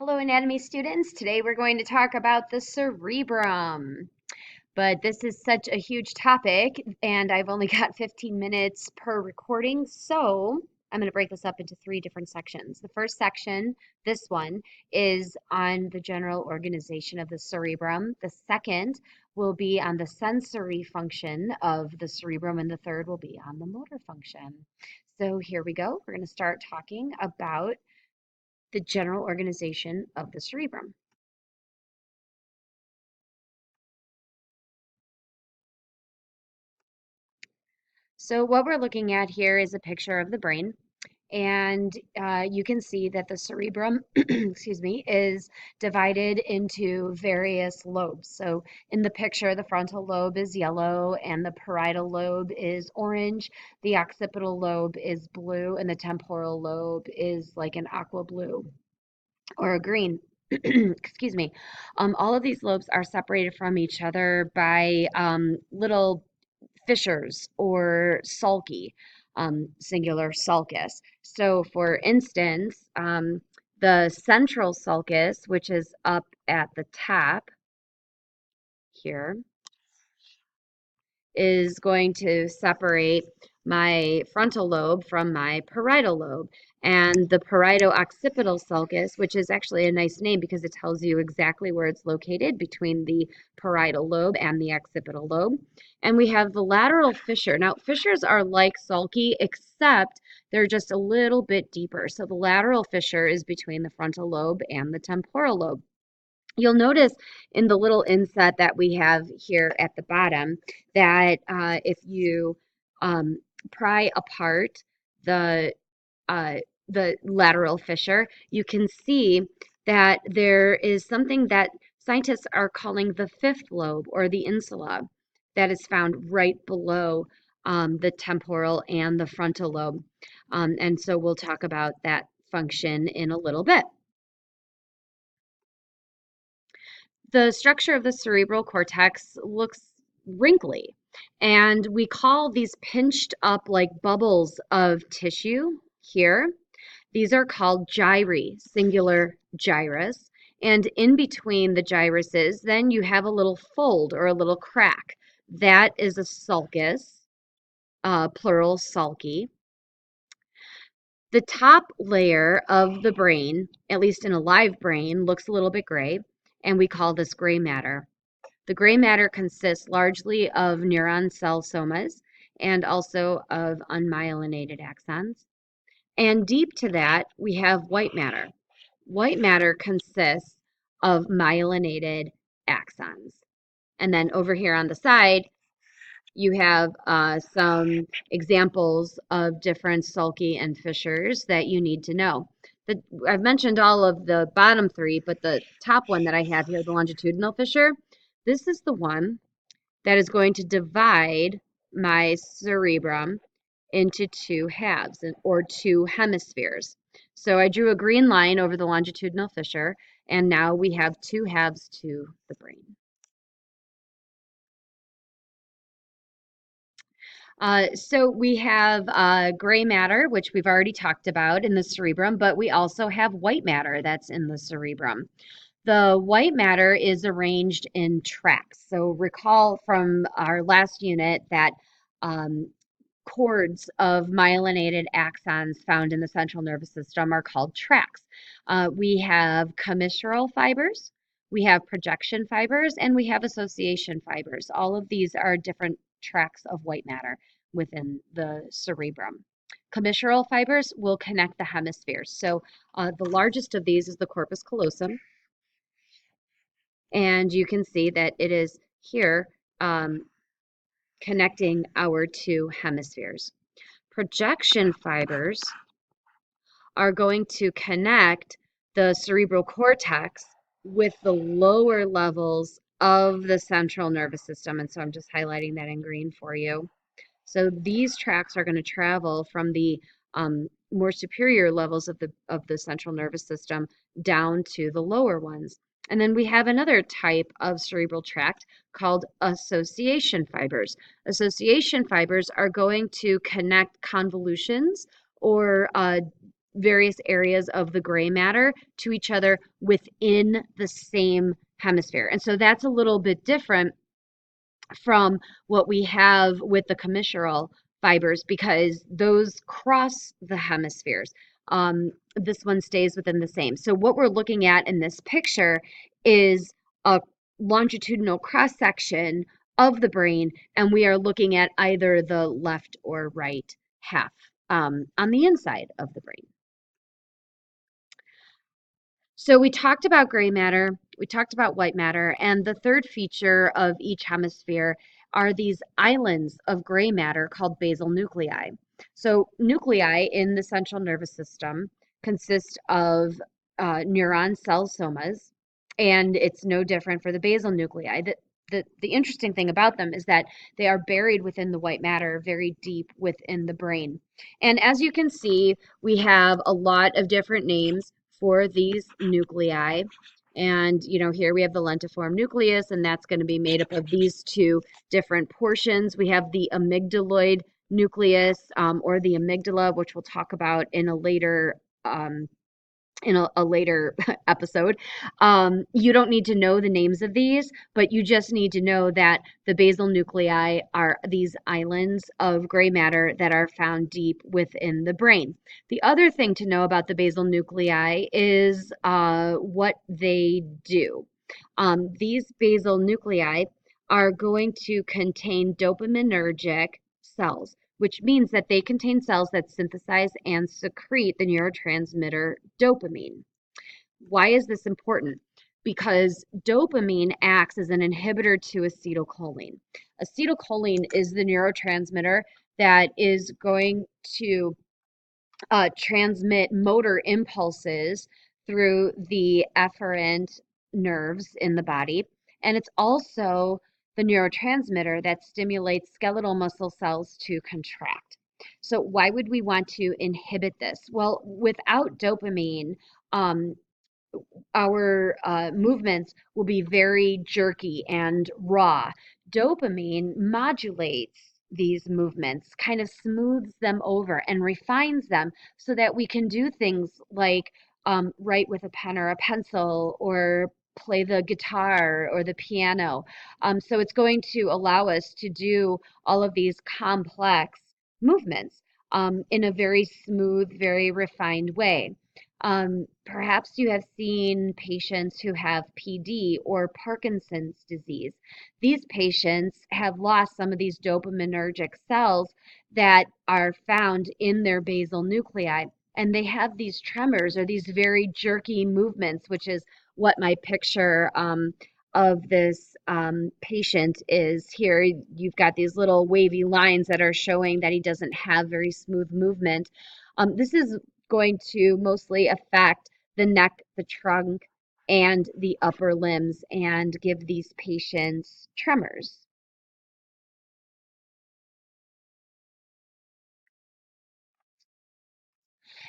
Hello, anatomy students. Today we're going to talk about the cerebrum. But this is such a huge topic, and I've only got 15 minutes per recording, so I'm going to break this up into three different sections. The first section, this one, is on the general organization of the cerebrum. The second will be on the sensory function of the cerebrum, and the third will be on the motor function. So here we go. We're going to start talking about the general organization of the cerebrum. So what we're looking at here is a picture of the brain, and you can see that the cerebrum, excuse me, is divided into various lobes. So in the picture, the frontal lobe is yellow, and the parietal lobe is orange, the occipital lobe is blue, and the temporal lobe is like an aqua blue or a green. Excuse me. All of these lobes are separated from each other by little fissures or sulci, singular sulcus. So, for instance, the central sulcus, which is up at the top here, is going to separate my frontal lobe from my parietal lobe. And the parieto-occipital sulcus, which is actually a nice name because it tells you exactly where it's located between the parietal lobe and the occipital lobe. And we have the lateral fissure. Now, fissures are like sulci, except they're just a little bit deeper. So the lateral fissure is between the frontal lobe and the temporal lobe. You'll notice in the little inset that we have here at the bottom that if you um, pry apart the uh, the lateral fissure, you can see that there is something that scientists are calling the fifth lobe or the insula that is found right below the temporal and the frontal lobe. And so we'll talk about that function in a little bit. The structure of the cerebral cortex looks wrinkly, and we call these pinched up like bubbles of tissue here. These are called gyri, singular gyrus. And in between the gyruses, then you have a little fold or a little crack. That is a sulcus, plural sulci. The top layer of the brain, at least in a live brain, looks a little bit gray, and we call this gray matter. The gray matter consists largely of neuron cell somas and also of unmyelinated axons. And deep to that, we have white matter. White matter consists of myelinated axons. And then over here on the side, you have some examples of different sulci and fissures that you need to know. I've mentioned all of the bottom three, but the top one that I have here, the longitudinal fissure, this is the one that is going to divide my cerebrum into two halves or two hemispheres. So I drew a green line over the longitudinal fissure, and now we have two halves to the brain. So we have gray matter, which we've already talked about in the cerebrum, but we also have white matter that's in the cerebrum. The white matter is arranged in tracts. So recall from our last unit that cords of myelinated axons found in the central nervous system are called tracts. We have commissural fibers, we have projection fibers, and we have association fibers. All of these are different tracts of white matter within the cerebrum. Commissural fibers will connect the hemispheres. So the largest of these is the corpus callosum, and you can see that it is here connecting our two hemispheres. Projection fibers are going to connect the cerebral cortex with the lower levels of the central nervous system. And so I'm just highlighting that in green for you. So these tracks are going to travel from the more superior levels of the central nervous system down to the lower ones. And then we have another type of cerebral tract called association fibers. Association fibers are going to connect convolutions or various areas of the gray matter to each other within the same hemisphere. And so that's a little bit different from what we have with the commissural fibers because those cross the hemispheres. This one stays within the same. So what we're looking at in this picture is a longitudinal cross section of the brain, and we are looking at either the left or right half on the inside of the brain. So we talked about gray matter, we talked about white matter, and the third feature of each hemisphere are these islands of gray matter called basal nuclei. So nuclei in the central nervous system consist of neuron cell somas, and it's no different for the basal nuclei. The interesting thing about them is that they are buried within the white matter very deep within the brain. And as you can see, we have a lot of different names for these nuclei. And, here we have the lentiform nucleus, and that's going to be made up of these two different portions. We have the amygdaloid nucleus, or the amygdala, which we'll talk about in a later episode. You don't need to know the names of these, but you just need to know that the basal nuclei are these islands of gray matter that are found deep within the brain. The other thing to know about the basal nuclei is what they do. These basal nuclei are going to contain dopaminergic cells, which means that they contain cells that synthesize and secrete the neurotransmitter dopamine. Why is this important? Because dopamine acts as an inhibitor to acetylcholine. Acetylcholine is the neurotransmitter that is going to transmit motor impulses through the efferent nerves in the body. And it's also the neurotransmitter that stimulates skeletal muscle cells to contract. So, why would we want to inhibit this? Well, without dopamine, um, our movements will be very jerky and raw. Dopamine modulates these movements, kind of smooths them over and refines them so that we can do things like write with a pen or a pencil or play the guitar or the piano. So it's going to allow us to do all of these complex movements in a very smooth, very refined way. Perhaps you have seen patients who have PD or Parkinson's disease. These patients have lost some of these dopaminergic cells that are found in their basal nuclei, and they have these tremors or these very jerky movements, which is what my picture of this patient is here. You've got these little wavy lines that are showing that he doesn't have very smooth movement. This is going to mostly affect the neck, the trunk, and the upper limbs and give these patients tremors.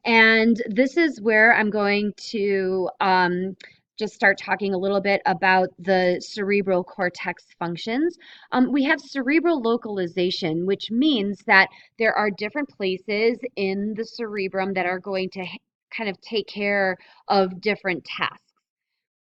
And this is where I'm going to just start talking a little bit about the cerebral cortex functions. We have cerebral localization, which means that there are different places in the cerebrum that are going to kind of take care of different tasks.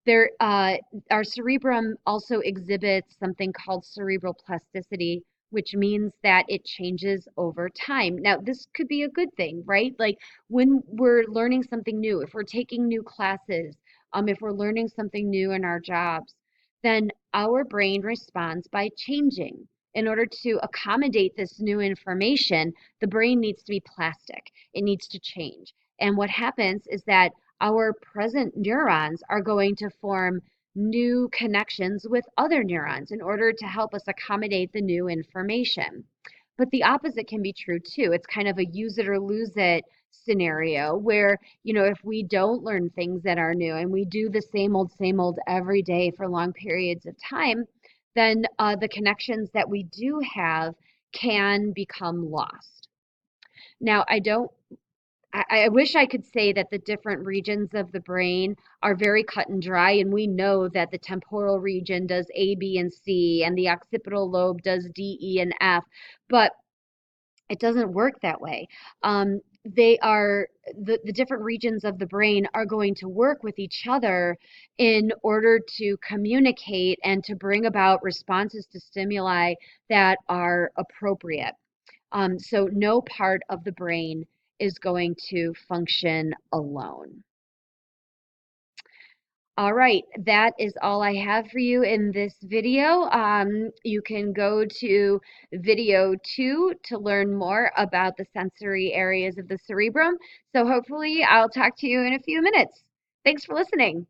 There, our cerebrum also exhibits something called cerebral plasticity, which means that it changes over time. Now, this could be a good thing, right? Like when we're learning something new, if we're taking new classes, if we're learning something new in our jobs, then our brain responds by changing. In order to accommodate this new information, the brain needs to be plastic. It needs to change. And what happens is that our present neurons are going to form new connections with other neurons in order to help us accommodate the new information. But the opposite can be true too. It's kind of a use it or lose it scenario where, if we don't learn things that are new and we do the same old every day for long periods of time, then the connections that we do have can become lost. Now, I wish I could say that the different regions of the brain are very cut and dry, and we know that the temporal region does A, B, and C, and the occipital lobe does D, E, and F, but it doesn't work that way. they are the different regions of the brain are going to work with each other in order to communicate and to bring about responses to stimuli that are appropriate. So no part of the brain is going to function alone. All right, that is all I have for you in this video. You can go to video 2 to learn more about the sensory areas of the cerebrum. So hopefully I'll talk to you in a few minutes. Thanks for listening.